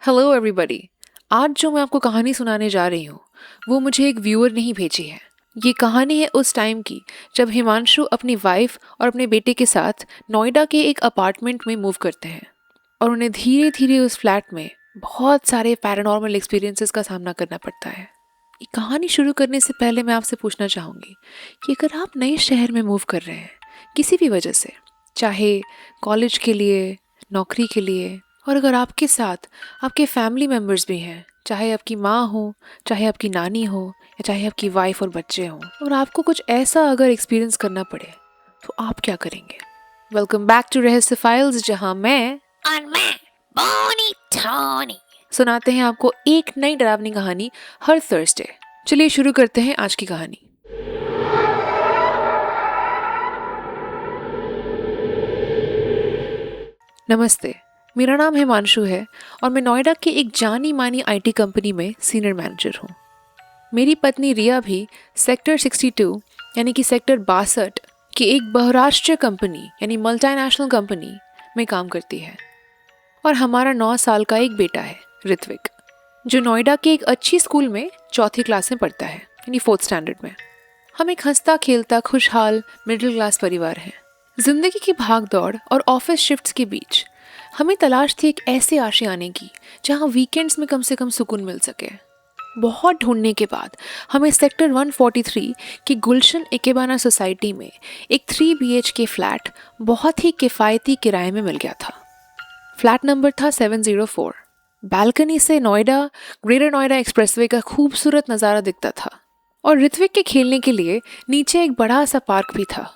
Hello everybody. आज जो मैं आपको कहानी सुनाने जा रही हूँ वो मुझे एक व्यूअर ने ही भेजी है। ये कहानी है उस टाइम की जब हिमांशु अपनी वाइफ और अपने बेटे के साथ नोएडा के एक अपार्टमेंट में मूव करते हैं और उन्हें धीरे धीरे उस फ्लैट में बहुत सारे पैरानॉर्मल एक्सपीरियंसेस का सामना करना पड़ता है। ये कहानी शुरू करने से पहले मैं आपसे पूछना चाहूँगी कि अगर आप नए शहर में मूव कर रहे हैं किसी भी वजह से, चाहे कॉलेज के लिए, नौकरी के लिए, और अगर आपके साथ आपके फैमिली मेम्बर्स भी हैं, चाहे आपकी माँ हो, चाहे आपकी नानी हो, या चाहे आपकी वाइफ और बच्चे हों, और आपको कुछ ऐसा अगर एक्सपीरियंस करना पड़े तो आप क्या करेंगे? वेलकम बैक टू रहस्य फाइल्स, जहां मैं और मैं बोनी टोनी सुनाते हैं आपको एक नई डरावनी कहानी हर थर्सडे। चलिए शुरू करते हैं आज की कहानी। नमस्ते, मेरा नाम हिमांशु है और मैं नोएडा के एक जानी मानी आईटी कंपनी में सीनियर मैनेजर हूँ। मेरी पत्नी रिया भी सेक्टर 62 यानी कि सेक्टर 62 की एक बहुराष्ट्रीय कंपनी यानी मल्टीनेशनल कंपनी में काम करती है। और हमारा 9 साल का एक बेटा है ऋत्विक, जो नोएडा के एक अच्छी स्कूल में 4th क्लास में पढ़ता है यानी 4th स्टैंडर्ड में। हम एक हंसता खेलता खुशहाल मिडिल क्लास परिवार हैं। जिंदगी की भाग दौड़ और ऑफिस शिफ्ट्स के बीच हमें तलाश थी एक ऐसे आशियाने की जहां वीकेंड्स में कम से कम सुकून मिल सके। बहुत ढूंढने के बाद हमें सेक्टर 143 की गुलशन इकेबाना सोसाइटी में एक 3 BHK फ्लैट बहुत ही किफ़ायती किराए में मिल गया था। फ्लैट नंबर था 704। बालकनी से नोएडा, ग्रेटर नोएडा एक्सप्रेसवे का खूबसूरत नज़ारा दिखता था और ऋत्विक के खेलने के लिए नीचे एक बड़ा सा पार्क भी था।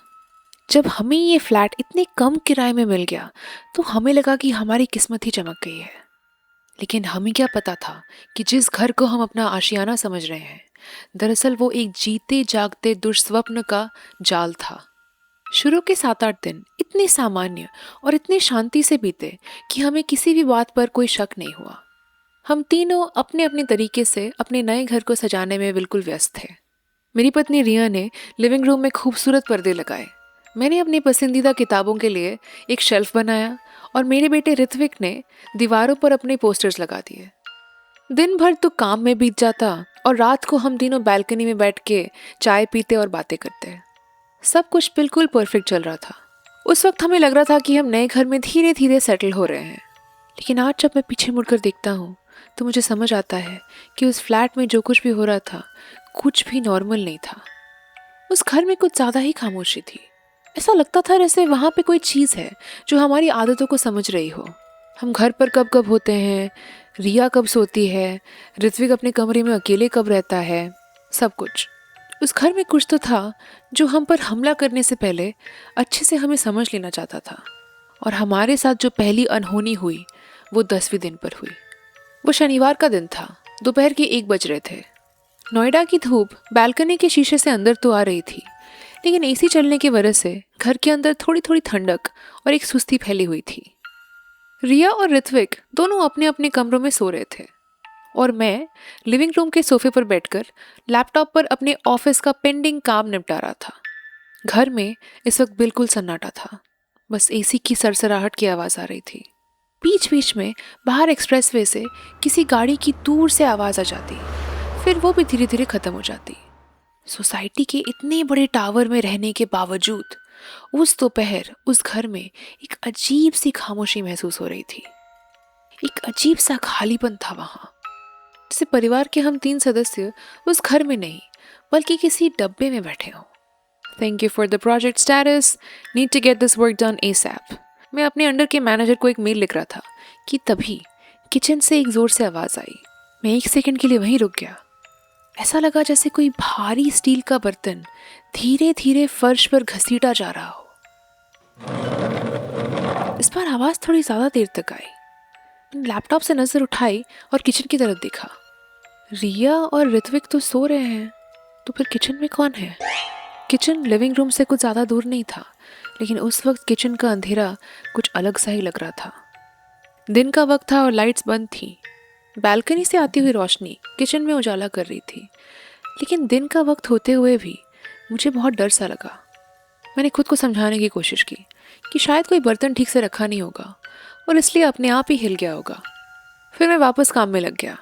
जब हमें ये फ्लैट इतने कम किराए में मिल गया तो हमें लगा कि हमारी किस्मत ही चमक गई है। लेकिन हमें क्या पता था कि जिस घर को हम अपना आशियाना समझ रहे हैं, दरअसल वो एक जीते जागते दुष्स्वप्न का जाल था। शुरू के 7-8 दिन इतने सामान्य और इतने शांति से बीते कि हमें किसी भी बात पर कोई शक नहीं हुआ। हम तीनों अपने अपने तरीके से अपने नए घर को सजाने में बिल्कुल व्यस्त थे। मेरी पत्नी रिया ने लिविंग रूम में खूबसूरत पर्दे लगाए, मैंने अपनी पसंदीदा किताबों के लिए एक शेल्फ बनाया और मेरे बेटे ऋत्विक ने दीवारों पर अपने पोस्टर्स लगा दिए। दिन भर तो काम में बीत जाता और रात को हम तीनों बालकनी में बैठ के चाय पीते और बातें करते। सब कुछ बिल्कुल परफेक्ट चल रहा था। उस वक्त हमें लग रहा था कि हम नए घर में धीरे धीरे सेटल हो रहे हैं। लेकिन आज जब मैं पीछे मुड़कर देखता हूँ तो मुझे समझ आता है कि उस फ्लैट में जो कुछ भी हो रहा था कुछ भी नॉर्मल नहीं था। उस घर में कुछ ज़्यादा ही खामोशी थी। ऐसा लगता था जैसे वहाँ पे कोई चीज़ है जो हमारी आदतों को समझ रही हो। हम घर पर कब कब होते हैं, रिया कब सोती है, ऋत्विक अपने कमरे में अकेले कब रहता है, सब कुछ। उस घर में कुछ तो था जो हम पर हमला करने से पहले अच्छे से हमें समझ लेना चाहता था। और हमारे साथ जो पहली अनहोनी हुई वो 10वें दिन पर हुई। वो शनिवार का दिन था, दोपहर के 1 बज रहे थे। नोएडा की धूप बालकनी के शीशे से अंदर तो आ रही थी, लेकिन एसी चलने की वजह से घर के अंदर थोड़ी थोड़ी ठंडक और एक सुस्ती फैली हुई थी। रिया और ऋत्विक दोनों अपने अपने कमरों में सो रहे थे और मैं लिविंग रूम के सोफे पर बैठकर लैपटॉप पर अपने ऑफिस का पेंडिंग काम निपटा रहा था। घर में इस वक्त बिल्कुल सन्नाटा था, बस एसी की सरसराहट की आवाज़ आ रही थी। बीच बीच में बाहर एक्सप्रेसवे से किसी गाड़ी की दूर से आवाज़ आ जाती, फिर वो भी धीरे धीरे ख़त्म हो जाती। सोसाइटी के इतने बड़े टावर में रहने के बावजूद उस दोपहर उस घर में एक अजीब सी खामोशी महसूस हो रही थी। एक अजीब सा खालीपन था वहाँ, जैसे परिवार के हम 3 सदस्य उस घर में नहीं बल्कि किसी डब्बे में बैठे हों। Thank you for the project status, need to get this work done ASAP। मैं अपने अंडर के मैनेजर को एक मेल लिख रहा था कि तभी किचन से एक जोर से आवाज़ आई। मैं 1 सेकंड के लिए वहीं रुक गया। ऐसा लगा जैसे कोई भारी स्टील का बर्तन धीरे धीरे फर्श पर घसीटा जा रहा हो। इस बार आवाज़ थोड़ी ज़्यादा देर तक आई। मैंने लैपटॉप से नज़र उठाई और किचन की तरफ देखा। रिया और ऋत्विक तो सो रहे हैं, तो फिर किचन में कौन है? किचन लिविंग रूम से कुछ ज़्यादा दूर नहीं था, लेकिन उस वक्त किचन का अंधेरा कुछ अलग सा ही लग रहा था। दिन का वक्त था और लाइट्स बंद थी। बालकनी से आती हुई रोशनी किचन में उजाला कर रही थी, लेकिन दिन का वक्त होते हुए भी मुझे बहुत डर सा लगा। मैंने खुद को समझाने की कोशिश की कि शायद कोई बर्तन ठीक से रखा नहीं होगा और इसलिए अपने आप ही हिल गया होगा। फिर मैं वापस काम में लग गया।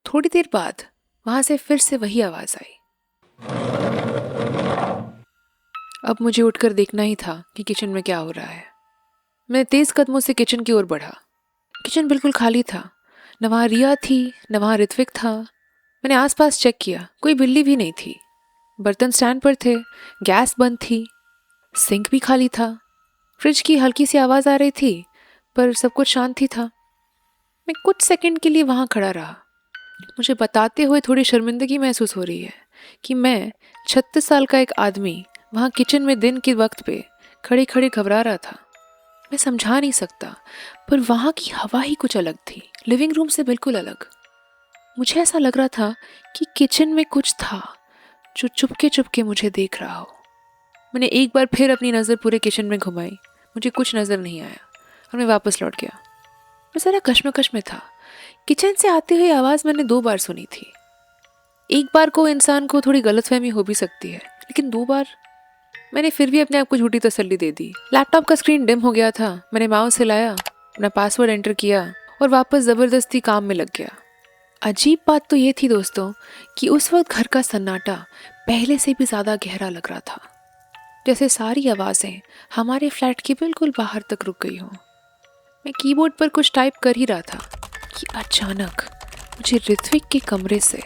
थोड़ी देर बाद वहाँ से फिर से वही आवाज़ आई। अब मुझे उठकर देखना ही था कि किचन में क्या हो रहा है। मैं तेज़ कदमों से किचन की ओर बढ़ा। किचन बिल्कुल खाली था। न वहाँ रिया थी, न वहाँ ऋत्विक था। मैंने आसपास चेक किया, कोई बिल्ली भी नहीं थी। बर्तन स्टैंड पर थे, गैस बंद थी, सिंक भी खाली था। फ्रिज की हल्की सी आवाज़ आ रही थी, पर सब कुछ शांत ही था। मैं कुछ सेकंड के लिए वहाँ खड़ा रहा। मुझे बताते हुए थोड़ी शर्मिंदगी महसूस हो रही है कि मैं 36 साल का एक आदमी वहाँ किचन में दिन के वक्त पे खड़े खड़े घबरा रहा था। मैं समझा नहीं सकता, पर वहाँ की हवा ही कुछ अलग थी, लिविंग रूम से बिल्कुल अलग। मुझे ऐसा लग रहा था कि किचन में कुछ था जो चुपके चुपके मुझे देख रहा हो। मैंने एक बार फिर अपनी नज़र पूरे किचन में घुमाई। मुझे कुछ नज़र नहीं आया और मैं वापस लौट गया। मैं ज़रा कश्मकश में था। किचन से आती हुई आवाज़ मैंने 2 बार सुनी थी। एक बार को इंसान को थोड़ी गलतफहमी हो भी सकती है, लेकिन 2 बार? मैंने फिर भी अपने आप को झूठी तसल्ली दे दी। लैपटॉप का स्क्रीन डिम हो गया था। मैंने माउस हिलाया, अपना पासवर्ड एंटर किया और वापस ज़बरदस्ती काम में लग गया। अजीब बात तो ये थी दोस्तों कि उस वक्त घर का सन्नाटा पहले से भी ज़्यादा गहरा लग रहा था, जैसे सारी आवाज़ें हमारे फ्लैट के बिल्कुल बाहर तक रुक गई हों। मैं कीबोर्ड पर कुछ टाइप कर ही रहा था कि अचानक मुझे ऋत्विक के कमरे से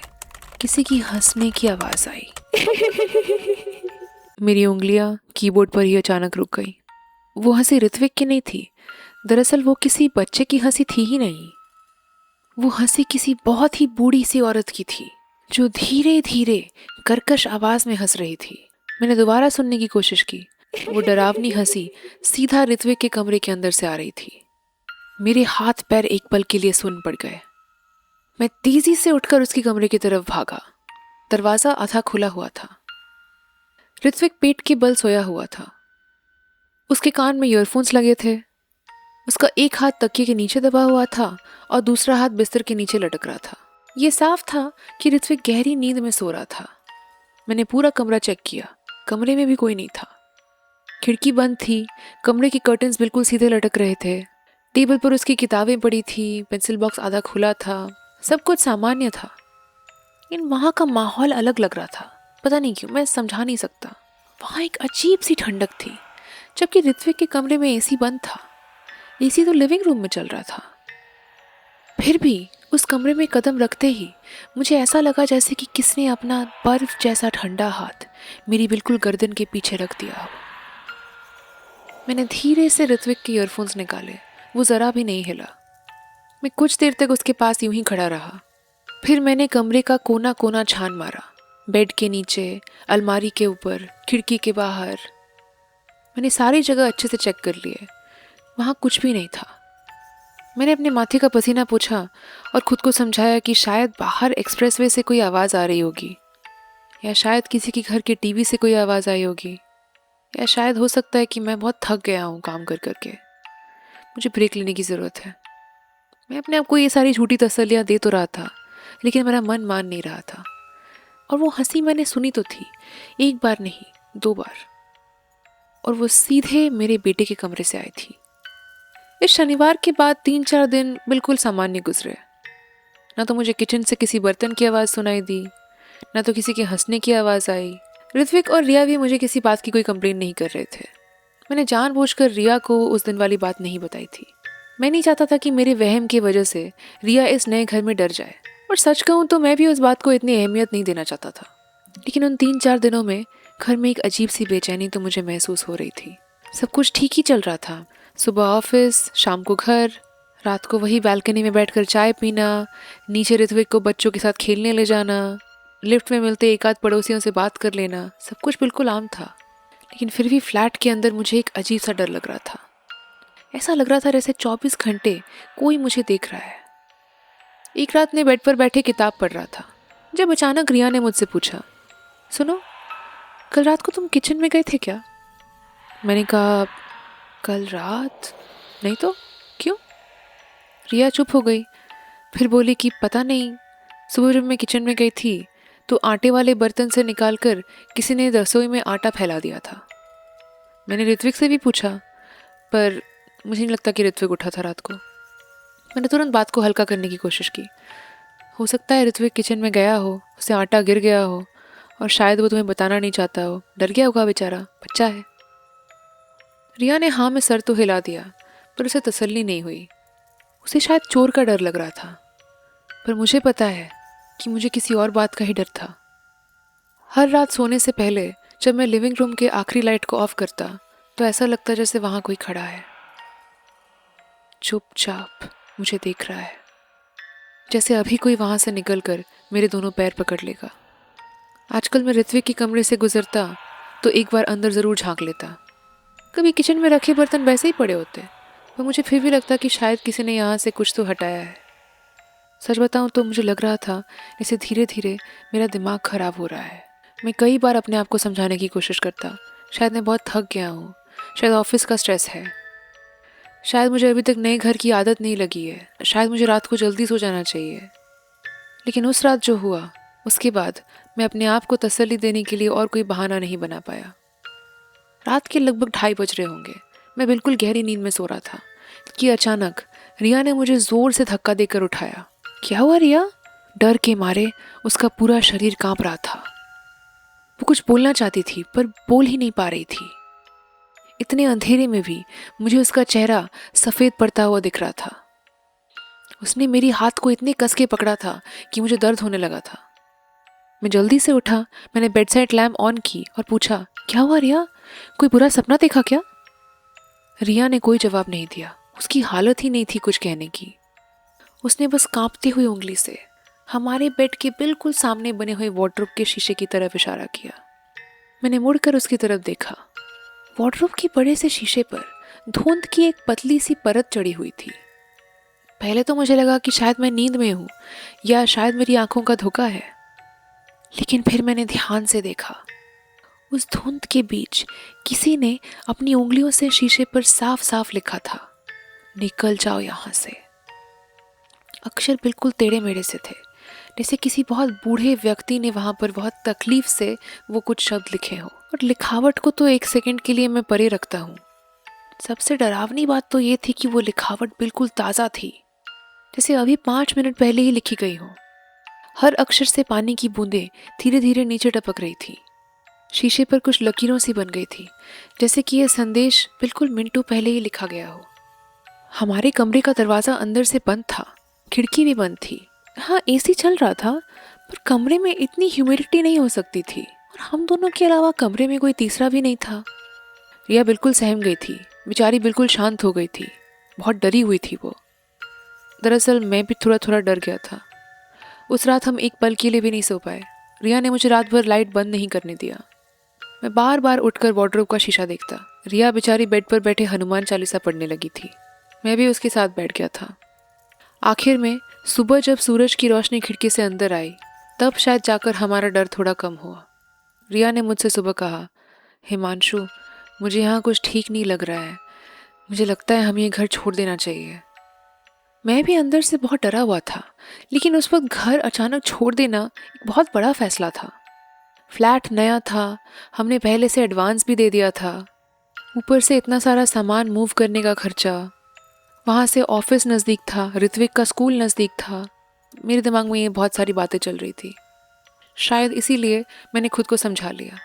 किसी की हंसने की आवाज़ आई। मेरी उंगलियां कीबोर्ड पर ही अचानक रुक गई। वो हंसी ऋत्विक की नहीं थी। दरअसल वो किसी बच्चे की हंसी थी ही नहीं। वो हंसी किसी बहुत ही बूढ़ी सी औरत की थी, जो धीरे धीरे कर्कश आवाज में हंस रही थी। मैंने दोबारा सुनने की कोशिश की। वो डरावनी हंसी सीधा ऋत्विक के कमरे के अंदर से आ रही थी। मेरे हाथ पैर एक पल के लिए सुन्न पड़ गए। मैं तेजी से उठकर उसके कमरे की तरफ भागा। दरवाजा आधा खुला हुआ था। ऋत्विक पेट के बल सोया हुआ था। उसके कान में ईयरफोन्स लगे थे। उसका एक हाथ तकिए के नीचे दबा हुआ था और दूसरा हाथ बिस्तर के नीचे लटक रहा था। ये साफ था कि ऋत्विक गहरी नींद में सो रहा था। मैंने पूरा कमरा चेक किया। कमरे में भी कोई नहीं था। खिड़की बंद थी। कमरे की कर्टन्स बिल्कुल सीधे लटक रहे थे। टेबल पर उसकी किताबें पड़ी थी। पेंसिल बॉक्स आधा खुला था। सब कुछ सामान्य था, लेकिन वहाँ का माहौल अलग लग रहा था। पता नहीं क्यों, मैं समझा नहीं सकता। वहाँ एक अजीब सी ठंडक थी, जबकि ऋत्विक के कमरे में एसी बंद था। एसी तो लिविंग रूम में चल रहा था। फिर भी उस कमरे में कदम रखते ही मुझे ऐसा लगा जैसे कि किसने अपना बर्फ जैसा ठंडा हाथ मेरी बिल्कुल गर्दन के पीछे रख दिया हो। मैंने धीरे से ऋत्विक के ईयरफोन्स निकाले। वो ज़रा भी नहीं हिला। मैं कुछ देर तक उसके पास यूं ही खड़ा रहा। फिर मैंने कमरे का कोना कोना छान मारा। बेड के नीचे, अलमारी के ऊपर, खिड़की के बाहर। मैंने सारी जगह अच्छे से चेक कर लिए। वहाँ कुछ भी नहीं था। मैंने अपने माथे का पसीना पोंछा और खुद को समझाया कि शायद बाहर एक्सप्रेसवे से कोई आवाज़ आ रही होगी, या शायद किसी के घर के टीवी से कोई आवाज़ आई होगी, या शायद हो सकता है कि मैं बहुत थक गया हूँ काम कर करके, मुझे ब्रेक लेने की ज़रूरत है। मैं अपने आप को ये सारी झूठी तसल्लियाँ दे तो रहा था, लेकिन मेरा मन मान नहीं रहा था। और वो हंसी मैंने सुनी तो थी, एक बार नहीं 2 बार, और वो सीधे मेरे बेटे के कमरे से आई थी। इस शनिवार के बाद 3-4 दिन बिल्कुल सामान्य गुजरे। ना तो मुझे किचन से किसी बर्तन की आवाज़ सुनाई दी, ना तो किसी के हंसने की आवाज़ आई। ऋत्विक और रिया भी मुझे किसी बात की कोई कंप्लेंट नहीं कर रहे थे। मैंने जानबूझकर रिया को उस दिन वाली बात नहीं बताई थी। मैं नहीं चाहता था कि मेरे वहम की वजह से रिया इस नए घर में डर जाए। और सच कहूँ तो मैं भी उस बात को इतनी अहमियत नहीं देना चाहता था। लेकिन उन 3-4 दिनों में घर में एक अजीब सी बेचैनी तो मुझे महसूस हो रही थी। सब कुछ ठीक ही चल रहा था। सुबह ऑफिस, शाम को घर, रात को वही बालकनी में बैठकर चाय पीना, नीचे ऋत्विक को बच्चों के साथ खेलने ले जाना, लिफ्ट में मिलते एक आध पड़ोसियों से बात कर लेना। सब कुछ बिल्कुल आम था। लेकिन फिर भी फ्लैट के अंदर मुझे एक अजीब सा डर लग रहा था। ऐसा लग रहा था जैसे 24 घंटे कोई मुझे देख रहा है। एक रात मैं बेड पर बैठे किताब पढ़ रहा था, जब अचानक रिया ने मुझसे पूछा, सुनो, कल रात को तुम किचन में गए थे क्या? मैंने कहा, कल रात नहीं तो, क्यों? रिया चुप हो गई। फिर बोली कि पता नहीं, सुबह जब मैं किचन में गई थी तो आटे वाले बर्तन से निकालकर किसी ने रसोई में आटा फैला दिया था। मैंने ऋत्विक से भी पूछा, पर मुझे नहीं लगता कि ऋत्विक उठा था रात को। मैंने तुरंत बात को हल्का करने की कोशिश की। हो सकता है ऋत्विक किचन में गया हो, उसे आटा गिर गया हो और शायद वो तुम्हें बताना नहीं चाहता हो, डर गया होगा बेचारा, बच्चा है। रिया ने हाँ में सर तो हिला दिया, पर उसे तसल्ली नहीं हुई। उसे शायद चोर का डर लग रहा था, पर मुझे पता है कि मुझे किसी और बात का ही डर था। हर रात सोने से पहले जब मैं लिविंग रूम के आखिरी लाइट को ऑफ करता तो ऐसा लगता जैसे वहाँ कोई खड़ा है, चुपचाप मुझे देख रहा है, जैसे अभी कोई वहाँ से निकलकर मेरे दोनों पैर पकड़ लेगा। आजकल मैं ऋत्विक के कमरे से गुजरता तो एक बार अंदर ज़रूर झांक लेता। कभी किचन में रखे बर्तन वैसे ही पड़े होते, पर मुझे फिर भी लगता कि शायद किसी ने यहाँ से कुछ तो हटाया है। सच बताऊँ तो मुझे लग रहा था जैसे धीरे धीरे मेरा दिमाग खराब हो रहा है। मैं कई बार अपने आप को समझाने की कोशिश करता, शायद मैं बहुत थक गया हूँ, शायद ऑफिस का स्ट्रेस है, शायद मुझे अभी तक नए घर की आदत नहीं लगी है, शायद मुझे रात को जल्दी सो जाना चाहिए। लेकिन उस रात जो हुआ उसके बाद मैं अपने आप को तसल्ली देने के लिए और कोई बहाना नहीं बना पाया। रात के लगभग 2:30 बज रहे होंगे। मैं बिल्कुल गहरी नींद में सो रहा था कि अचानक रिया ने मुझे जोर से धक्का देकर उठाया। क्या हुआ रिया? डर के मारे उसका पूरा शरीर कांप रहा था। वो कुछ बोलना चाहती थी पर बोल ही नहीं पा रही थी। इतने अंधेरे में भी मुझे उसका चेहरा सफ़ेद पड़ता हुआ दिख रहा था। उसने मेरी हाथ को इतने कस के पकड़ा था कि मुझे दर्द होने लगा था। मैं जल्दी से उठा, मैंने बेड साइड लैम्प ऑन की और पूछा, क्या हुआ रिया? कोई बुरा सपना देखा क्या? रिया ने कोई जवाब नहीं दिया। उसकी हालत ही नहीं थी कुछ कहने की। उसने बस कांपती हुई उंगली से हमारे बेड के बिल्कुल सामने बने हुए वार्डरोब के शीशे की तरफ इशारा किया। मैंने मुड़कर उसकी तरफ देखा। वार्डरोब के बड़े से शीशे पर धुंध की एक पतली सी परत चढ़ी हुई थी। पहले तो मुझे लगा कि शायद मैं नींद में हूँ या शायद मेरी आंखों का धोखा है, लेकिन फिर मैंने ध्यान से देखा। उस धुंध के बीच किसी ने अपनी उंगलियों से शीशे पर साफ साफ लिखा था, निकल जाओ यहाँ से। अक्षर बिल्कुल टेढ़े मेढ़े से थे, जैसे किसी बहुत बूढ़े व्यक्ति ने वहां पर बहुत तकलीफ से वो कुछ शब्द लिखे हों। और लिखावट को तो एक सेकंड के लिए मैं परे रखता हूँ। सबसे डरावनी बात तो ये थी कि वो लिखावट बिल्कुल ताज़ा थी, जैसे अभी 5 मिनट पहले ही लिखी गई हो। हर अक्षर से पानी की बूंदें धीरे धीरे नीचे टपक रही थी। शीशे पर कुछ लकीरों सी बन गई थी, जैसे कि यह संदेश बिल्कुल मिनटों पहले ही लिखा गया हो। हमारे कमरे का दरवाज़ा अंदर से बंद था, खिड़की भी बंद थी। हाँ, एसी चल रहा था, पर कमरे में इतनी ह्यूमिडिटी नहीं हो सकती थी, और हम दोनों के अलावा कमरे में कोई तीसरा भी नहीं था। रिया बिल्कुल सहम गई थी, बेचारी बिल्कुल शांत हो गई थी, बहुत डरी हुई थी वो। दरअसल मैं भी थोड़ा थोड़ा डर गया था। उस रात हम एक पल के लिए भी नहीं सो पाए। रिया ने मुझे रात भर लाइट बंद नहीं करने दिया। मैं बार बार उठकर वार्डरोब का शीशा देखता। रिया बेचारी बेड पर बैठे हनुमान चालीसा पढ़ने लगी थी। मैं भी उसके साथ बैठ गया था। आखिर में सुबह जब सूरज की रोशनी खिड़की से अंदर आई, तब शायद जाकर हमारा डर थोड़ा कम हुआ। रिया ने मुझसे सुबह कहा, हिमांशु, मुझे यहाँ कुछ ठीक नहीं लग रहा है, मुझे लगता है हमें ये घर छोड़ देना चाहिए। मैं भी अंदर से बहुत डरा हुआ था, लेकिन उस वक्त घर अचानक छोड़ देना एक बहुत बड़ा फैसला था। फ्लैट नया था, हमने पहले से एडवांस भी दे दिया था, ऊपर से इतना सारा सामान मूव करने का खर्चा, वहाँ से ऑफिस नज़दीक था, ऋत्विक का स्कूल नज़दीक था। मेरे दिमाग में ये बहुत सारी बातें चल रही थी। शायद इसीलिए मैंने खुद को समझा लिया,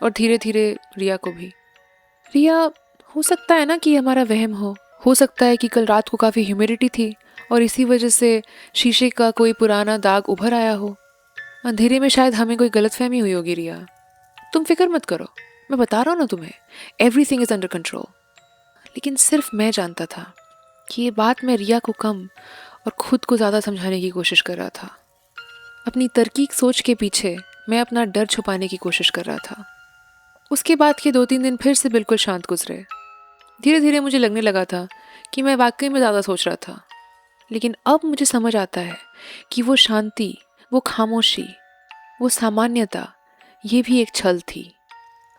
और धीरे धीरे रिया को भी। रिया, हो सकता है ना कि हमारा वहम हो सकता है कि कल रात को काफ़ी ह्यूमिडिटी थी और इसी वजह से शीशे का कोई पुराना दाग उभर आया हो। अंधेरे में शायद हमें कोई गलतफहमी हुई होगी। रिया, तुम फिक्र मत करो, मैं बता रहा हूँ ना तुम्हें, एवरीथिंग इज़ अंडर कंट्रोल। लेकिन सिर्फ मैं जानता था कि ये बात मैं रिया को कम और खुद को ज़्यादा समझाने की कोशिश कर रहा था। अपनी तरकीक सोच के पीछे मैं अपना डर छुपाने की कोशिश कर रहा था। उसके बाद के 2-3 दिन फिर से बिल्कुल शांत गुजरे। धीरे धीरे मुझे लगने लगा था कि मैं वाकई में ज़्यादा सोच रहा था, लेकिन अब मुझे समझ आता है कि वो शांति, वो खामोशी, वो सामान्यता, ये भी एक छल थी।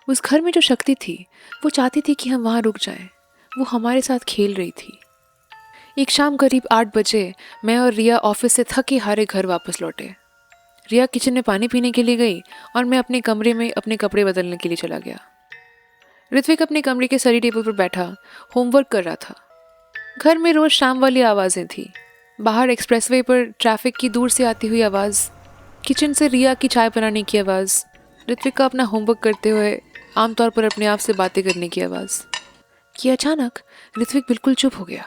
उस घर में जो शक्ति थी, वो चाहती थी कि हम वहाँ रुक जाएं। वो हमारे साथ खेल रही थी। एक शाम करीब 8 बजे मैं और रिया ऑफिस से थके हारे घर वापस लौटे। रिया किचन में पानी पीने के लिए गई और मैं अपने कमरे में अपने कपड़े बदलने के लिए चला गया। ऋत्विक अपने कमरे के स्टडी टेबल पर बैठा होमवर्क कर रहा था। घर में रोज शाम वाली आवाज़ें थी। बाहर एक्सप्रेसवे पर ट्रैफिक की दूर से आती हुई आवाज़, किचन से रिया की चाय बनाने की आवाज़, ऋत्विक का अपना होमवर्क करते हुए आमतौर पर अपने आप से बातें करने की आवाज़। कि अचानक ऋत्विक बिल्कुल चुप हो गया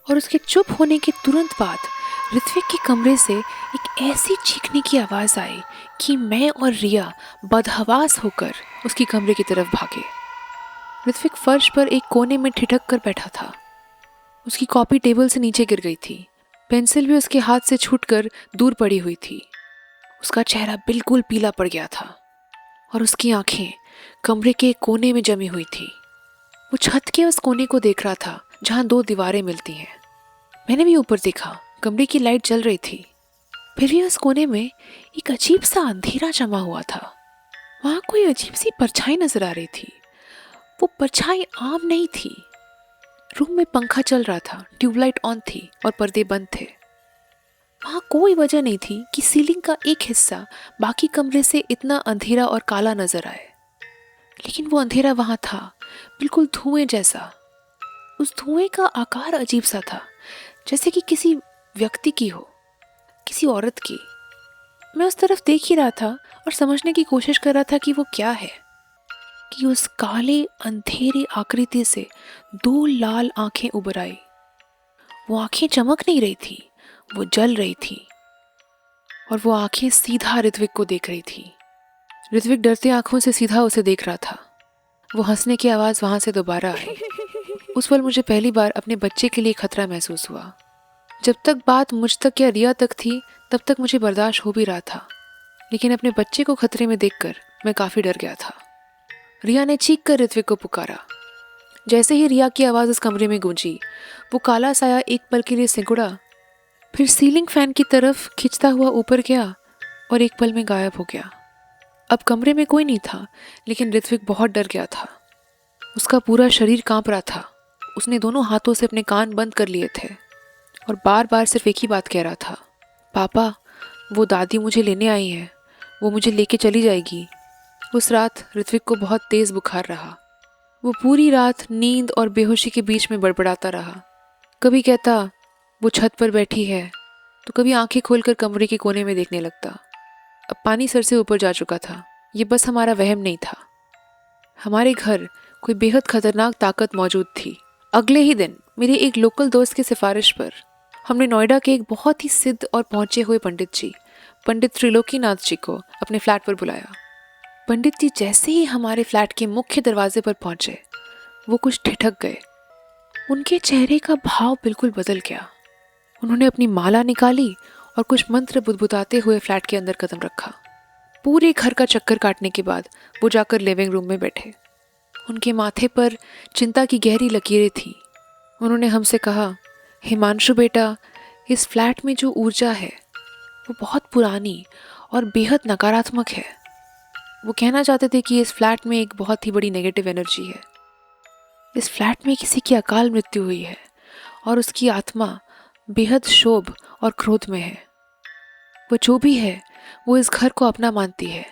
और उसके चुप होने के तुरंत बाद ऋत्विक के कमरे से एक ऐसी चीखने की आवाज़ आई कि मैं और रिया बदहवास होकर उसकी कमरे की तरफ भागे। ऋत्विक फर्श पर एक कोने में ठिठक कर बैठा था। उसकी कॉपी टेबल से नीचे गिर गई थी। पेंसिल भी उसके हाथ से छूटकर दूर पड़ी हुई थी। उसका चेहरा बिल्कुल पीला पड़ गया था और उसकी आंखें कमरे के एक कोने में जमी हुई थी। वो छत के उस कोने को देख रहा था जहां दो दीवारें मिलती हैं। मैंने भी ऊपर देखा, कमरे की लाइट जल रही थी। फिर भी उस कोने में एक अजीब सा अंधेरा जमा हुआ था। वहां कोई अजीब सी परछाई नजर आ रही थी। वो परछाई आम नहीं थी। रूम में पंखा चल रहा था, ट्यूबलाइट ऑन थी और पर्दे बंद थे। वहां कोई वजह नहीं थी कि सीलिंग का एक हिस्सा बाकी कमरे से इतना अंधेरा और काला नजर आए। लेकिन वो अंधेरा वहां था, बिल्कुल धुएं जैसा। उस धुएं का आकार अजीब सा था, जैसे कि किसी व्यक्ति की हो, किसी औरत की। मैं उस तरफ देख ही रहा था और समझने की कोशिश कर रहा था कि वो क्या है। कि उस काले अंधेरी आकृति से दो लाल आंखें उभर आई। वो आंखें चमक नहीं रही थी, वो जल रही थी और वो आंखें सीधा ऋत्विक को देख रही थी। ऋत्विक डरते आंखों से सीधा उसे देख रहा था। वो हंसने की आवाज़ वहां से दोबारा आई। उस पल मुझे पहली बार अपने बच्चे के लिए खतरा महसूस हुआ। जब तक बात मुझ तक या रिया तक थी तब तक मुझे बर्दाश्त हो भी रहा था, लेकिन अपने बच्चे को खतरे में देखकर मैं काफ़ी डर गया था। रिया ने चीख कर ऋत्विक को पुकारा। जैसे ही रिया की आवाज़ उस कमरे में गूंजी, वो काला साया एक पल के लिए सिकुड़ा, फिर सीलिंग फैन की तरफ खिंचता हुआ ऊपर गया और एक पल में गायब हो गया। अब कमरे में कोई नहीं था, लेकिन ऋत्विक बहुत डर गया था। उसका पूरा शरीर कांप रहा था। उसने दोनों हाथों से अपने कान बंद कर लिए थे और बार बार सिर्फ एक ही बात कह रहा था, पापा, वो दादी मुझे लेने आई है, वो मुझे लेके चली जाएगी। उस रात ऋत्विक को बहुत तेज़ बुखार रहा। वो पूरी रात नींद और बेहोशी के बीच में बड़बड़ाता रहा। कभी कहता वो छत पर बैठी है, तो कभी आंखें खोलकर कमरे के कोने में देखने लगता। अब पानी सर से ऊपर जा चुका था। ये बस हमारा वहम नहीं था। हमारे घर कोई बेहद खतरनाक ताकत मौजूद थी। अगले ही दिन मेरे एक लोकल दोस्त की सिफारिश पर हमने नोएडा के एक बहुत ही सिद्ध और पहुंचे हुए पंडित त्रिलोकीनाथ जी को अपने फ्लैट पर बुलाया। पंडित जी जैसे ही हमारे फ्लैट के मुख्य दरवाजे पर पहुंचे, वो कुछ ठिठक गए। उनके चेहरे का भाव बिल्कुल बदल गया। उन्होंने अपनी माला निकाली और कुछ मंत्र बुदबुदाते हुए फ्लैट के अंदर कदम रखा। पूरे घर का चक्कर काटने के बाद वो जाकर लिविंग रूम में बैठे। उनके माथे पर चिंता की गहरी लकीरें थी। उन्होंने हमसे कहा, हिमांशु बेटा, इस फ्लैट में जो ऊर्जा है वो बहुत पुरानी और बेहद नकारात्मक है। वो कहना चाहते थे कि इस फ्लैट में एक बहुत ही बड़ी नेगेटिव एनर्जी है। इस फ्लैट में किसी की अकाल मृत्यु हुई है और उसकी आत्मा बेहद क्षोभ और क्रोध में है। वो जो भी है वो इस घर को अपना मानती है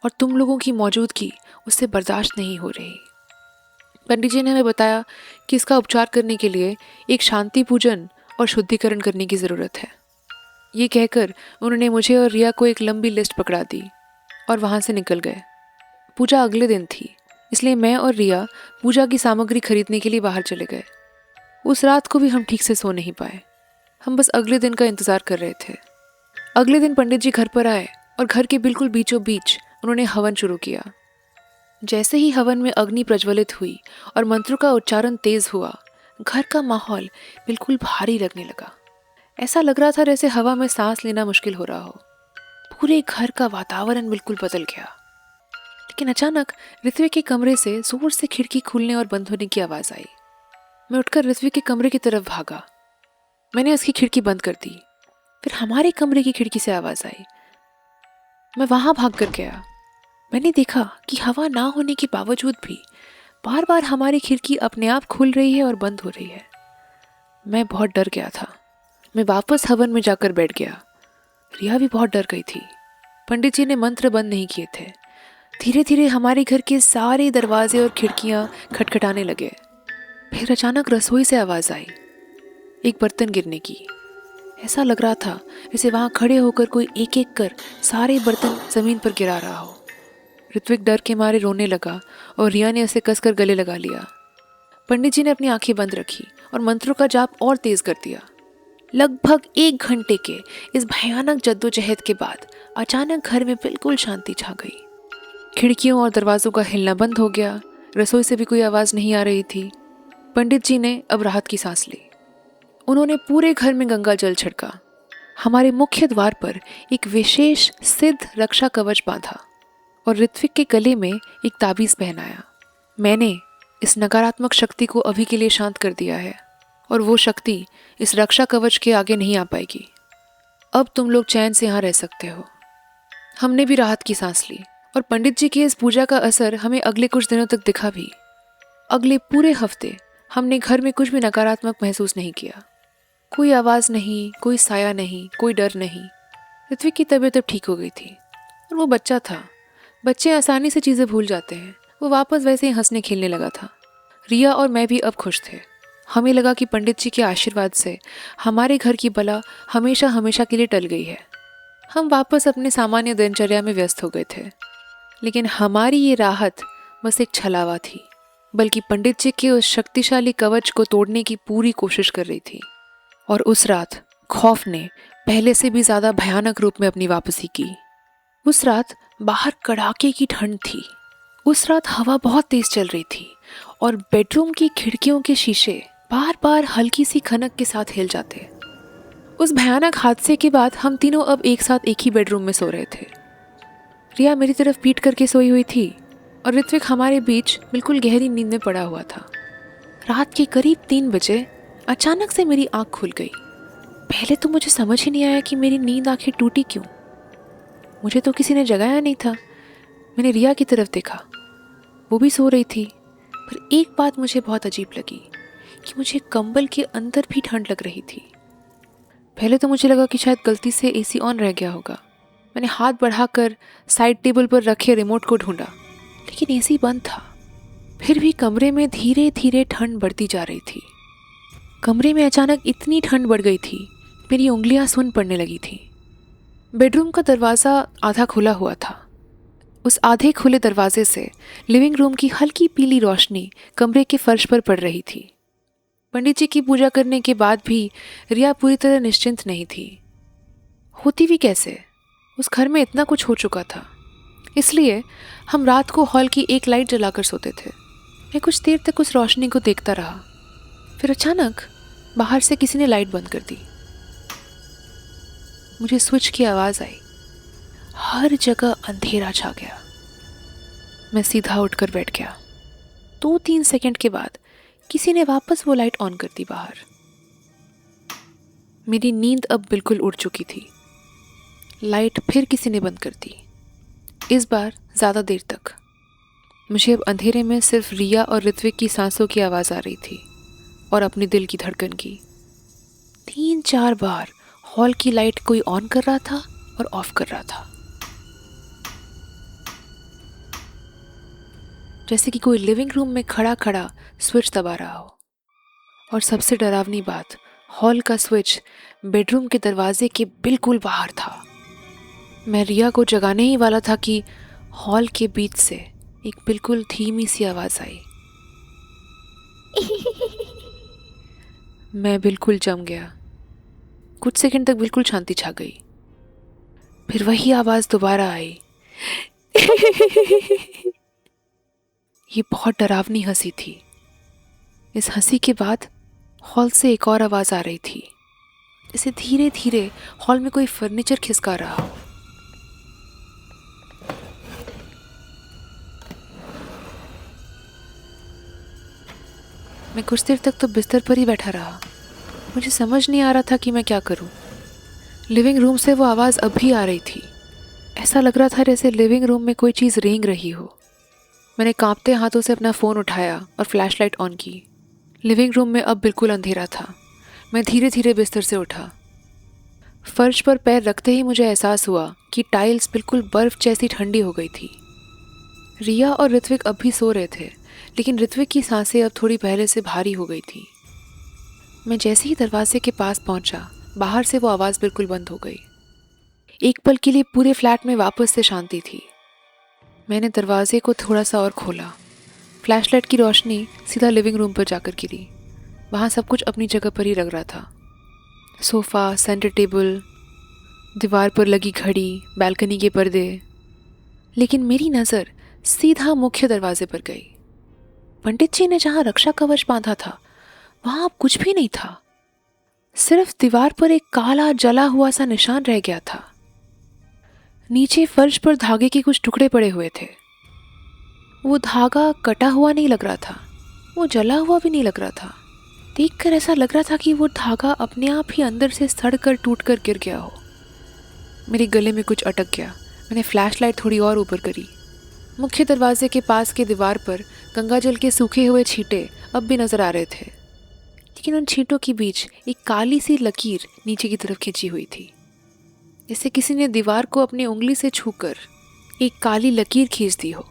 और तुम लोगों की मौजूदगी उससे बर्दाश्त नहीं हो रही। पंडित जी ने हमें बताया कि इसका उपचार करने के लिए एक शांति पूजन और शुद्धिकरण करने की ज़रूरत है। ये कहकर उन्होंने मुझे और रिया को एक लंबी लिस्ट पकड़ा दी और वहाँ से निकल गए। पूजा अगले दिन थी, इसलिए मैं और रिया पूजा की सामग्री खरीदने के लिए बाहर चले गए। उस रात को भी हम ठीक से सो नहीं पाए। हम बस अगले दिन का इंतज़ार कर रहे थे। अगले दिन पंडित जी घर पर आए और घर के बिल्कुल बीचों बीच उन्होंने हवन शुरू किया। जैसे ही हवन में अग्नि प्रज्वलित हुई और मंत्रों का उच्चारण तेज हुआ, घर का माहौल बिल्कुल भारी लगने लगा। ऐसा लग रहा था जैसे हवा में सांस लेना मुश्किल हो रहा हो। पूरे घर का वातावरण बिल्कुल बदल गया। लेकिन अचानक ऋत्विक के कमरे से जोर से खिड़की खुलने और बंद होने की आवाज़ आई। मैं उठकर ऋत्विक के कमरे की तरफ भागा। मैंने उसकी खिड़की बंद कर दी। फिर हमारे कमरे की खिड़की से आवाज़ आई। मैं वहाँ भाग कर गया। मैंने देखा कि हवा ना होने के बावजूद भी बार बार हमारी खिड़की अपने आप खुल रही है और बंद हो रही है। मैं बहुत डर गया था। मैं वापस हवन में जाकर बैठ गया। रिया भी बहुत डर गई थी। पंडित जी ने मंत्र बंद नहीं किए थे। धीरे धीरे हमारे घर के सारे दरवाजे और खिड़कियाँ खटखटाने लगे। फिर अचानक रसोई से आवाज़ आई। एक बर्तन गिरने की। ऐसा लग रहा था जैसे वहाँ खड़े होकर कोई एक एक कर सारे बर्तन ज़मीन पर गिरा रहा हो। ऋत्विक डर के मारे रोने लगा और रिया ने उसे कसकर गले लगा लिया। पंडित जी ने अपनी आंखें बंद रखी और मंत्रों का जाप और तेज कर दिया। लगभग 1 घंटे के इस भयानक जद्दोजहद के बाद अचानक घर में बिल्कुल शांति छा गई। खिड़कियों और दरवाजों का हिलना बंद हो गया। रसोई से भी कोई आवाज़ नहीं आ रही थी। पंडित जी ने अब राहत की सांस ली। उन्होंने पूरे घर में गंगा जल छिड़का। हमारे मुख्य द्वार पर एक विशेष सिद्ध रक्षा कवच बांधा और ऋत्विक के गले में एक ताबीज़ पहनाया। मैंने इस नकारात्मक शक्ति को अभी के लिए शांत कर दिया है और वो शक्ति इस रक्षा कवच के आगे नहीं आ पाएगी। अब तुम लोग चैन से यहाँ रह सकते हो। हमने भी राहत की सांस ली और पंडित जी की इस पूजा का असर हमें अगले कुछ दिनों तक दिखा भी। अगले पूरे हफ्ते हमने घर में कुछ भी नकारात्मक महसूस नहीं किया। कोई आवाज़ नहीं, कोई साया नहीं, कोई डर नहीं। ऋत्विक की तबीयत अब ठीक हो गई थी और वो बच्चा था। बच्चे आसानी से चीज़ें भूल जाते हैं। वो वापस वैसे ही हंसने खेलने लगा था। रिया और मैं भी अब खुश थे। हमें लगा कि पंडित जी के आशीर्वाद से हमारे घर की बला हमेशा हमेशा के लिए टल गई है। हम वापस अपने सामान्य दिनचर्या में व्यस्त हो गए थे। लेकिन हमारी ये राहत बस एक छलावा थी, बल्कि पंडित जी के उस शक्तिशाली कवच को तोड़ने की पूरी कोशिश कर रही थी। और उस रात खौफ ने पहले से भी ज़्यादा भयानक रूप में अपनी वापसी की। उस रात बाहर कड़ाके की ठंड थी। उस रात हवा बहुत तेज चल रही थी और बेडरूम की खिड़कियों के शीशे बार बार हल्की सी खनक के साथ हिल जाते। उस भयानक हादसे के बाद हम तीनों अब एक साथ एक ही बेडरूम में सो रहे थे। रिया मेरी तरफ पीट करके सोई हुई थी और ऋत्विक हमारे बीच बिल्कुल गहरी नींद में पड़ा हुआ था। रात के करीब 3 बजे अचानक से मेरी आँख खुल गई। पहले तो मुझे समझ ही नहीं आया कि मेरी नींद आखिर टूटी क्यों। मुझे तो किसी ने जगाया नहीं था। मैंने रिया की तरफ देखा, वो भी सो रही थी। पर एक बात मुझे बहुत अजीब लगी कि मुझे कंबल के अंदर भी ठंड लग रही थी। पहले तो मुझे लगा कि शायद गलती से एसी ऑन रह गया होगा। मैंने हाथ बढ़ाकर साइड टेबल पर रखे रिमोट को ढूंढा, लेकिन एसी बंद था। फिर भी कमरे में धीरे धीरे ठंड बढ़ती जा रही थी। कमरे में अचानक इतनी ठंड बढ़ गई थी, मेरी उंगलियां सुन्न पड़ने लगी थी। बेडरूम का दरवाज़ा आधा खुला हुआ था। उस आधे खुले दरवाजे से लिविंग रूम की हल्की पीली रोशनी कमरे के फर्श पर पड़ रही थी। पंडित जी की पूजा करने के बाद भी रिया पूरी तरह निश्चिंत नहीं थी। होती भी कैसे? उस घर में इतना कुछ हो चुका था। इसलिए हम रात को हॉल की एक लाइट जलाकर सोते थे। मैं कुछ देर तक उस रोशनी को देखता रहा। फिर अचानक बाहर से किसी ने लाइट बंद कर दी। मुझे स्विच की आवाज़ आई। हर जगह अंधेरा छा गया। मैं सीधा उठकर बैठ गया। 2-3 सेकंड के बाद किसी ने वापस वो लाइट ऑन कर दी बाहर। मेरी नींद अब बिल्कुल उड़ चुकी थी। लाइट फिर किसी ने बंद कर दी, इस बार ज़्यादा देर तक। मुझे अब अंधेरे में सिर्फ रिया और ऋत्विक की सांसों की आवाज़ आ रही थी और अपने दिल की धड़कन की। 3-4 बार हॉल की लाइट कोई ऑन कर रहा था और ऑफ कर रहा था, जैसे कि कोई लिविंग रूम में खड़ा खड़ा स्विच दबा रहा हो। और सबसे डरावनी बात, हॉल का स्विच बेडरूम के दरवाजे के बिल्कुल बाहर था। मैं रिया को जगाने ही वाला था कि हॉल के बीच से एक बिल्कुल धीमी सी आवाज़ आई। मैं बिल्कुल जम गया। कुछ सेकंड तक बिल्कुल शांति छा गई। फिर वही आवाज़ दोबारा आई। ये बहुत डरावनी हंसी थी। इस हंसी के बाद हॉल से एक और आवाज़ आ रही थी, जैसे धीरे धीरे हॉल में कोई फर्नीचर खिसका रहा हो। मैं कुछ देर तक तो बिस्तर पर ही बैठा रहा। मुझे समझ नहीं आ रहा था कि मैं क्या करूं। लिविंग रूम से वो आवाज़ अब भी आ रही थी। ऐसा लग रहा था जैसे लिविंग रूम में कोई चीज़ रेंग रही हो। मैंने कांपते हाथों से अपना फ़ोन उठाया और फ्लैशलाइट ऑन की। लिविंग रूम में अब बिल्कुल अंधेरा था। मैं धीरे धीरे बिस्तर से उठा। फर्श पर पैर रखते ही मुझे एहसास हुआ कि टाइल्स बिल्कुल बर्फ़ जैसी ठंडी हो गई थी। रिया और ऋत्विक अब भी सो रहे थे, लेकिन ऋत्विक की सांसें अब थोड़ी पहले से भारी हो गई थी। मैं जैसे ही दरवाजे के पास पहुंचा, बाहर से वो आवाज़ बिल्कुल बंद हो गई। एक पल के लिए पूरे फ्लैट में वापस से शांति थी। मैंने दरवाजे को थोड़ा सा और खोला। फ्लैशलाइट की रोशनी सीधा लिविंग रूम पर जाकर गिरी। वहाँ सब कुछ अपनी जगह पर ही लग रहा था। सोफ़ा, सेंटर टेबल, दीवार पर लगी घड़ी, बालकनी के पर्दे। लेकिन मेरी नज़र सीधा मुख्य दरवाजे पर गई। पंडित जी ने जहाँ रक्षा कवच बांधा था, वहाँ अब कुछ भी नहीं था। सिर्फ दीवार पर एक काला जला हुआ सा निशान रह गया था। नीचे फर्श पर धागे के कुछ टुकड़े पड़े हुए थे। वो धागा कटा हुआ नहीं लग रहा था, वो जला हुआ भी नहीं लग रहा था। देखकर ऐसा लग रहा था कि वो धागा अपने आप ही अंदर से सड़कर टूटकर गिर गया हो। मेरे गले में कुछ अटक गया। मैंने फ्लैशलाइट थोड़ी और ऊपर करी। मुख्य दरवाजे के पास के दीवार पर गंगाजल के सूखे हुए छींटे अब भी नजर आ रहे थे, लेकिन उन छींटों के बीच एक काली सी लकीर नीचे की तरफ खींची हुई थी, जैसे किसी ने दीवार को अपनी उंगली से छूकर एक काली लकीर खींच दी हो।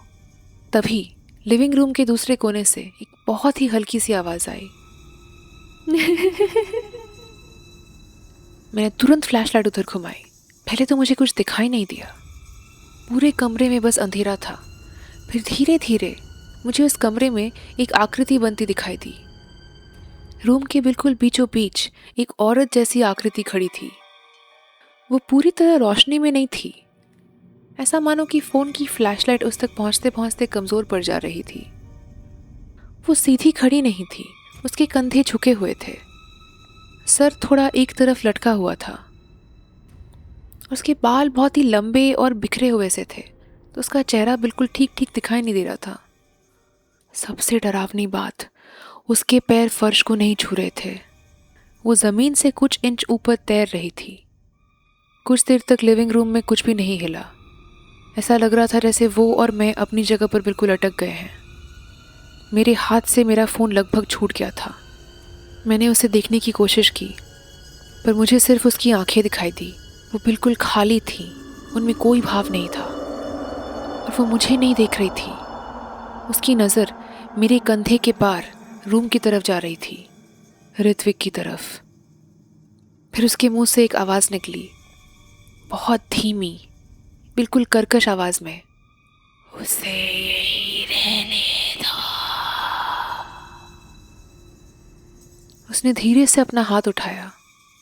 तभी लिविंग रूम के दूसरे कोने से एक बहुत ही हल्की सी आवाज आई। मैंने तुरंत फ्लैशलाइट उधर घुमाई। पहले तो मुझे कुछ दिखाई नहीं दिया। पूरे कमरे में बस अंधेरा था। फिर धीरे धीरे मुझे उस कमरे में एक आकृति बनती दिखाई दी। रूम के बिल्कुल बीचों बीच एक औरत जैसी आकृति खड़ी थी। वो पूरी तरह रोशनी में नहीं थी। ऐसा मानो कि फ़ोन की फ्लैशलाइट उस तक पहुंचते पहुंचते कमज़ोर पड़ जा रही थी। वो सीधी खड़ी नहीं थी, उसके कंधे झुके हुए थे। सर थोड़ा एक तरफ लटका हुआ था। उसके बाल बहुत ही लंबे और बिखरे हुए से थे, तो उसका चेहरा बिल्कुल ठीक ठीक दिखाई नहीं दे रहा था। सबसे डरावनी बात, उसके पैर फर्श को नहीं छू रहे थे। वो ज़मीन से कुछ इंच ऊपर तैर रही थी। कुछ देर तक लिविंग रूम में कुछ भी नहीं हिला। ऐसा लग रहा था जैसे वो और मैं अपनी जगह पर बिल्कुल अटक गए हैं। मेरे हाथ से मेरा फ़ोन लगभग छूट गया था। मैंने उसे देखने की कोशिश की, पर मुझे सिर्फ उसकी आंखें दिखाई दी। वो बिल्कुल खाली थी, उनमें कोई भाव नहीं था, और वो मुझे नहीं देख रही थी। उसकी नज़र मेरे कंधे के पार रूम की तरफ जा रही थी, ऋत्विक की तरफ। फिर उसके मुंह से एक आवाज़ निकली, बहुत धीमी, बिल्कुल कर्कश आवाज़ में, उसे यही रहने दो। उसने धीरे से अपना हाथ उठाया।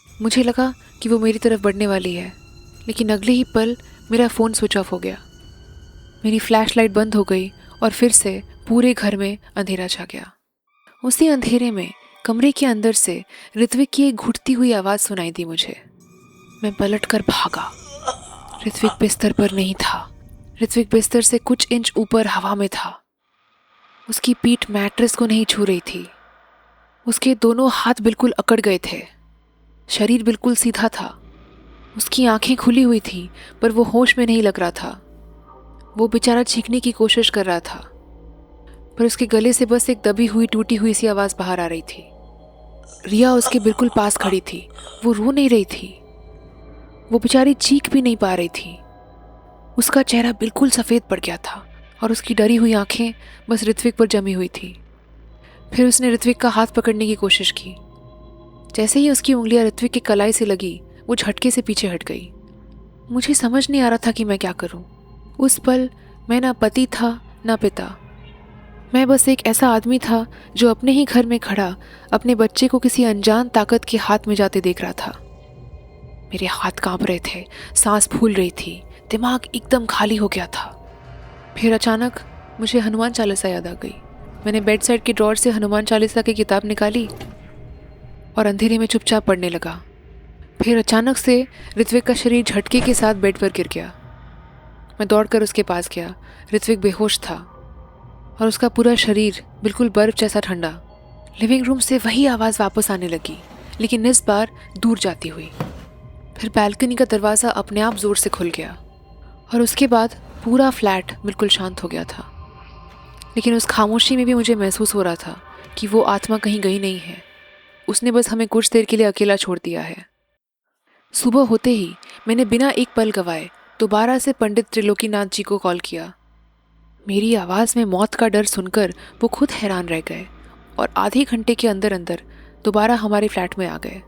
मुझे लगा कि वो मेरी तरफ बढ़ने वाली है, लेकिन अगले ही पल मेरा फ़ोन स्विच ऑफ हो गया। मेरी फ्लैशलाइट बंद हो गई और फिर से पूरे घर में अंधेरा छा गया। उसी अंधेरे में कमरे के अंदर से ऋत्विक की एक घुटती हुई आवाज़ सुनाई दी मुझे। मैं पलट कर भागा। ऋत्विक बिस्तर पर नहीं था। ऋत्विक बिस्तर से कुछ इंच ऊपर हवा में था। उसकी पीठ मैट्रेस को नहीं छू रही थी। उसके दोनों हाथ बिल्कुल अकड़ गए थे। शरीर बिल्कुल सीधा था। उसकी आंखें खुली हुई थी, पर वो होश में नहीं लग रहा था। वो बेचारा चीखने की कोशिश कर रहा था, पर उसके गले से बस एक दबी हुई टूटी हुई सी आवाज़ बाहर आ रही थी। रिया उसके बिल्कुल पास खड़ी थी। वो रो नहीं रही थी, वो बेचारी चीख भी नहीं पा रही थी। उसका चेहरा बिल्कुल सफ़ेद पड़ गया था और उसकी डरी हुई आंखें बस ऋत्विक पर जमी हुई थी। फिर उसने ऋत्विक का हाथ पकड़ने की कोशिश की। जैसे ही उसकी उंगलियां ऋत्विक की कलाई से लगी, वो झटके से पीछे हट गई। मुझे समझ नहीं आ रहा था कि मैं क्या करूं। उस पल मैं ना पति था ना पिता। मैं बस एक ऐसा आदमी था जो अपने ही घर में खड़ा अपने बच्चे को किसी अनजान ताकत के हाथ में जाते देख रहा था। मेरे हाथ कांप रहे थे, सांस फूल रही थी, दिमाग एकदम खाली हो गया था। फिर अचानक मुझे हनुमान चालीसा याद आ गई। मैंने बेड साइड के ड्रॉर से हनुमान चालीसा की किताब निकाली और अंधेरे में चुपचाप पढ़ने लगा। फिर अचानक से ऋत्विक का शरीर झटके के साथ बेड पर गिर गया। मैं दौड़कर उसके पास गया। ऋत्विक बेहोश था और उसका पूरा शरीर बिल्कुल बर्फ जैसा ठंडा। लिविंग रूम से वही आवाज़ वापस आने लगी, लेकिन इस बार दूर जाती हुई। फिर बैल्कनी का दरवाज़ा अपने आप ज़ोर से खुल गया और उसके बाद पूरा फ्लैट बिल्कुल शांत हो गया था। लेकिन उस खामोशी में भी मुझे महसूस हो रहा था कि वो आत्मा कहीं गई नहीं है। उसने बस हमें कुछ देर के लिए अकेला छोड़ दिया है। सुबह होते ही मैंने बिना एक पल गवाए दोबारा से पंडित त्रिलोकीनाथ जी को कॉल किया। मेरी आवाज़ में मौत का डर सुनकर वो खुद हैरान रह गए और आधे घंटे के अंदर अंदर दोबारा हमारे फ्लैट में आ गए।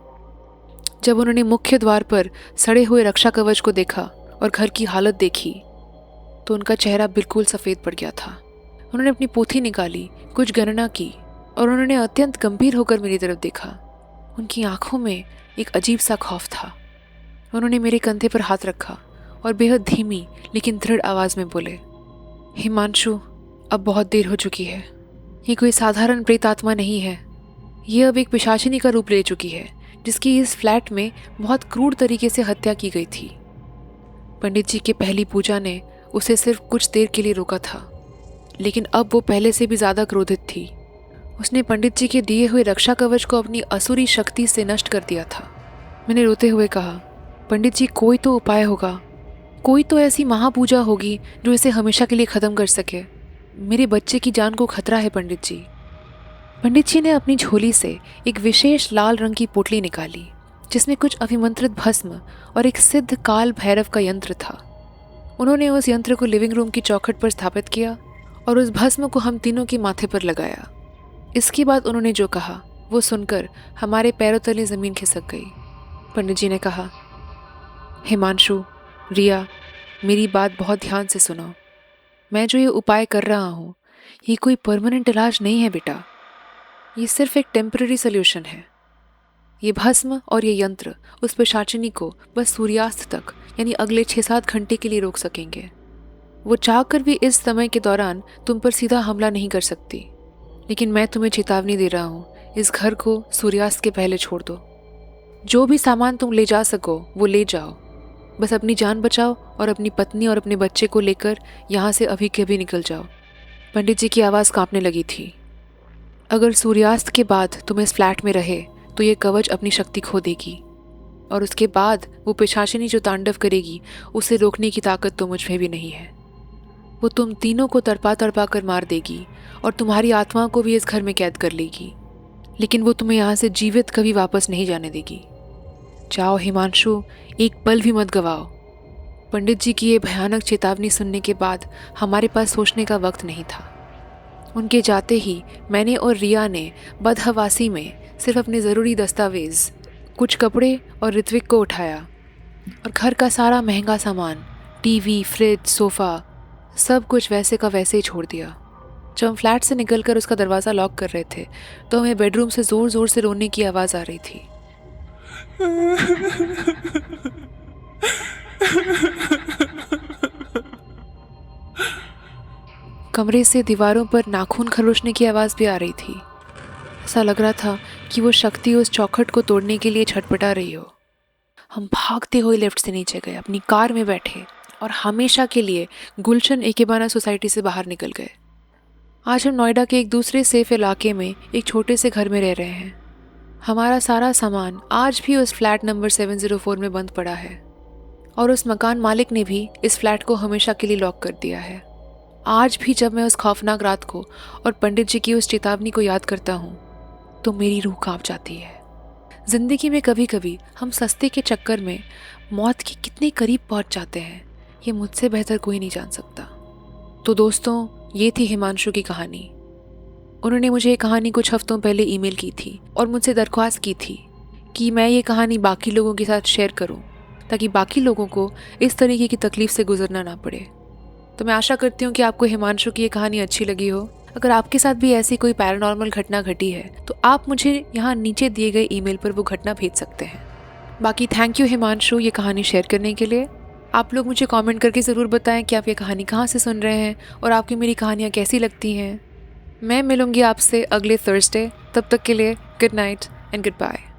जब उन्होंने मुख्य द्वार पर सड़े हुए रक्षा कवच को देखा और घर की हालत देखी तो उनका चेहरा बिल्कुल सफ़ेद पड़ गया था। उन्होंने अपनी पोथी निकाली, कुछ गणना की और उन्होंने अत्यंत गंभीर होकर मेरी तरफ देखा। उनकी आंखों में एक अजीब सा खौफ था। उन्होंने मेरे कंधे पर हाथ रखा और बेहद धीमी लेकिन दृढ़ आवाज़ में बोले, हिमांशु, अब बहुत देर हो चुकी है। ये कोई साधारण प्रेत आत्मा नहीं है। ये अब एक पिशाचिनी का रूप ले चुकी है जिसकी इस फ्लैट में बहुत क्रूर तरीके से हत्या की गई थी। पंडित जी की पहली पूजा ने उसे सिर्फ कुछ देर के लिए रोका था, लेकिन अब वो पहले से भी ज़्यादा क्रोधित थी। उसने पंडित जी के दिए हुए रक्षा कवच को अपनी असुरी शक्ति से नष्ट कर दिया था। मैंने रोते हुए कहा, पंडित जी, कोई तो उपाय होगा, कोई तो ऐसी महापूजा होगी जो इसे हमेशा के लिए ख़त्म कर सके। मेरे बच्चे की जान को खतरा है पंडित जी। पंडित जी ने अपनी झोली से एक विशेष लाल रंग की पोटली निकाली जिसमें कुछ अभिमंत्रित भस्म और एक सिद्ध काल भैरव का यंत्र था। उन्होंने उस यंत्र को लिविंग रूम की चौखट पर स्थापित किया और उस भस्म को हम तीनों के माथे पर लगाया। इसके बाद उन्होंने जो कहा वो सुनकर हमारे पैरों तले ज़मीन खिसक गई। पंडित जी ने कहा, हिमांशु, रिया, मेरी बात बहुत ध्यान से सुनो। मैं जो ये उपाय कर रहा हूँ ये कोई परमानेंट इलाज नहीं है बेटा। ये सिर्फ एक टेम्पररी सोल्यूशन है। ये भस्म और ये यंत्र उस पिशाचिनी को बस सूर्यास्त तक यानी अगले 6-7 घंटे के लिए रोक सकेंगे। वो चाहकर भी इस समय के दौरान तुम पर सीधा हमला नहीं कर सकती, लेकिन मैं तुम्हें चेतावनी दे रहा हूँ, इस घर को सूर्यास्त के पहले छोड़ दो। जो भी सामान तुम ले जा सको वो ले जाओ, बस अपनी जान बचाओ और अपनी पत्नी और अपने बच्चे को लेकर यहाँ से अभी के अभी निकल जाओ। पंडित जी की आवाज़ कांपने लगी थी। अगर सूर्यास्त के बाद तुम इस फ्लैट में रहे तो ये कवच अपनी शक्ति खो देगी और उसके बाद वो पिशाचिनी जो तांडव करेगी उसे रोकने की ताकत तो मुझ में भी नहीं है। वो तुम तीनों को तड़पा तड़पा कर मार देगी और तुम्हारी आत्मा को भी इस घर में कैद कर लेगी, लेकिन वो तुम्हें यहाँ से जीवित कभी वापस नहीं जाने देगी। जाओ हिमांशु, एक पल भी मत गवाओ। पंडित जी की ये भयानक चेतावनी सुनने के बाद हमारे पास सोचने का वक्त नहीं था। उनके जाते ही मैंने और रिया ने बदहवासी में सिर्फ अपने ज़रूरी दस्तावेज़, कुछ कपड़े और ऋत्विक को उठाया और घर का सारा महंगा सामान, टीवी, फ्रिज, सोफ़ा, सब कुछ वैसे का वैसे ही छोड़ दिया। जब हम फ्लैट से निकलकर उसका दरवाज़ा लॉक कर रहे थे तो हमें बेडरूम से ज़ोर ज़ोर से रोने की आवाज़ आ रही थी। कमरे से दीवारों पर नाखून खरोचने की आवाज़ भी आ रही थी। ऐसा लग रहा था कि वो शक्ति उस चौखट को तोड़ने के लिए छटपटा रही हो। हम भागते हुए लिफ्ट से नीचे गए, अपनी कार में बैठे और हमेशा के लिए गुलशन एकेबाना सोसाइटी से बाहर निकल गए। आज हम नोएडा के एक दूसरे सेफ इलाके में एक छोटे से घर में रह रहे हैं। हमारा सारा सामान आज भी उस फ्लैट नंबर 704 में बंद पड़ा है और उस मकान मालिक ने भी इस फ्लैट को हमेशा के लिए लॉक कर दिया है। आज भी जब मैं उस खौफनाक रात को और पंडित जी की उस चेतावनी को याद करता हूँ तो मेरी रूह कांप जाती है। ज़िंदगी में कभी कभी हम सस्ते के चक्कर में मौत के कितने करीब पहुँच जाते हैं, ये मुझसे बेहतर कोई नहीं जान सकता। तो दोस्तों, ये थी हिमांशु की कहानी। उन्होंने मुझे ये कहानी कुछ हफ्तों पहले ईमेल की थी और मुझसे दरख्वास्त की थी कि मैं ये कहानी बाकी लोगों के साथ शेयर करूं ताकि बाकी लोगों को इस तरीके की तकलीफ़ से गुजरना ना पड़े। तो मैं आशा करती हूँ कि आपको हिमांशु की ये कहानी अच्छी लगी हो। अगर आपके साथ भी ऐसी कोई पैरानॉर्मल घटना घटी है तो आप मुझे यहाँ नीचे दिए गए ईमेल पर वो घटना भेज सकते हैं। बाकी थैंक यू हिमांशु ये कहानी शेयर करने के लिए। आप लोग मुझे कमेंट करके ज़रूर बताएं कि आप ये कहानी कहाँ से सुन रहे हैं और आपकी मेरी कहानियाँ कैसी लगती हैं। मैं मिलूँगी आपसे अगले थर्सडे। तब तक के लिए good night and good bye.